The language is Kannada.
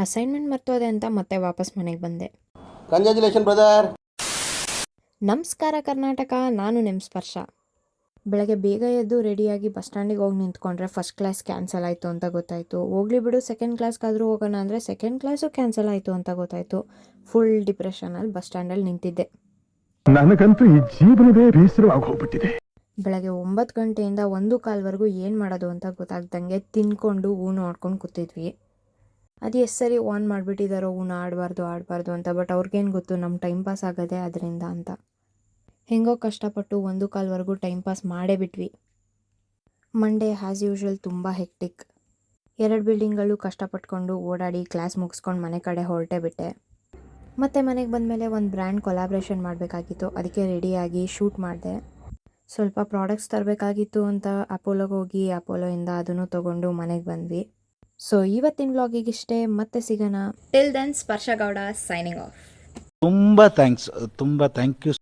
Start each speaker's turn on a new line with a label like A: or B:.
A: ಅಸೈನ್ಮೆಂಟ್ ಮರ್ತೋದೆ ಅಂತ ಮತ್ತೆ ವಾಪಸ್ ಮನೆಗೆ ಬಂದೆ.
B: Congratulation brother.
A: ನಮಸ್ಕಾರ ಕರ್ನಾಟಕ, ನಾನು ನಿಮ್ಮ ಸ್ಪರ್ಶ. ಬೆಳಗ್ಗೆ ಬೇಗ ಎದ್ದು ರೆಡಿಯಾಗಿ ಬಸ್ ಸ್ಟ್ಯಾಂಡಿಗೆ ಹೋಗಿ ನಿಂತ್ಕೊಂಡ್ರೆ ಫಸ್ಟ್ ಕ್ಲಾಸ್ ಕ್ಯಾನ್ಸಲ್ ಆಯಿತು ಅಂತ ಗೊತ್ತಾಯಿತು. ಹೋಗ್ಲಿ ಬಿಡು ಸೆಕೆಂಡ್ ಕ್ಲಾಸ್ಗಾದರೂ ಹೋಗೋಣ ಅಂದರೆ ಸೆಕೆಂಡ್ ಕ್ಲಾಸು ಕ್ಯಾನ್ಸಲ್ ಆಯಿತು ಅಂತ ಗೊತ್ತಾಯಿತು. ಫುಲ್ ಡಿಪ್ರೆಷನಲ್ಲಿ ಬಸ್ ಸ್ಟ್ಯಾಂಡಲ್ಲಿ ನಿಂತಿದ್ದೆ.
C: ನನಗಂತೂ ಈ ಜೀವನವೇ ಬೇಸರವಾಗಿ ಹೋಗ್ಬಿಟ್ಟಿದೆ.
A: ಬೆಳಗ್ಗೆ 9 ಗಂಟೆಯಿಂದ 1:15ವರೆಗೂ ಏನು ಮಾಡೋದು ಅಂತ ಗೊತ್ತಾಗ್ದಂಗೆ ತಿನ್ಕೊಂಡು ಊನು ಆಡ್ಕೊಂಡು ಕೂತಿದ್ವಿ. ಅದು ಎಷ್ಟು ಸರಿ ಆನ್ ಮಾಡಿಬಿಟ್ಟಿದ್ದಾರೋ ಊನು ಆಡಬಾರ್ದು ಅಂತ. ಬಟ್ ಅವ್ರಿಗೇನು ಗೊತ್ತು ನಮ್ಮ ಟೈಮ್ ಪಾಸ್ ಆಗೋದೇ ಅದರಿಂದ ಅಂತ. ಹೆಂಗೋ ಕಷ್ಟಪಟ್ಟು 1:15ವರೆಗೂ ಟೈಮ್ ಪಾಸ್ ಮಾಡೇ ಬಿಟ್ವಿ. ಮಂಡೇ ಆ್ಯಸ್ ಯೂಶ್ವಲ್ ತುಂಬ ಹೆಕ್ಟಿಕ್. 2 ಬಿಲ್ಡಿಂಗ್ಗಳು ಕಷ್ಟಪಟ್ಕೊಂಡು ಓಡಾಡಿ ಕ್ಲಾಸ್ ಮುಗಿಸ್ಕೊಂಡು ಮನೆ ಕಡೆ ಹೊರಟೇ ಬಿಟ್ಟೆ. ಮತ್ತು ಮನೆಗೆ ಬಂದಮೇಲೆ ಒಂದು ಬ್ರ್ಯಾಂಡ್ ಕೊಲಾಬ್ರೇಷನ್ ಮಾಡಬೇಕಾಗಿತ್ತು. ಅದಕ್ಕೆ ರೆಡಿಯಾಗಿ ಶೂಟ್ ಮಾಡಿದೆ. ಸ್ವಲ್ಪ ಪ್ರಾಡಕ್ಟ್ಸ್ ತರಬೇಕಾಗಿತ್ತು ಅಂತ ಅಪೋಲೋಗೆ ಹೋಗಿ ಅಪೋಲೋಯಿಂದ ಅದನ್ನು ತೊಗೊಂಡು ಮನೆಗೆ ಬಂದ್ವಿ. ಸೊ ಇವತ್ತಿನ ವ್ಲಾಗಿಗಿಷ್ಟೇ, ಮತ್ತೆ ಸಿಗೋಣ. ಟಿಲ್ ದೆನ್ ಸ್ಪರ್ಶ ಗೌಡ ಸೈನಿಂಗ್ ಆಫ್.
D: ತುಂಬ ಥ್ಯಾಂಕ್ಸ್, ತುಂಬ ಥ್ಯಾಂಕ್ ಯು.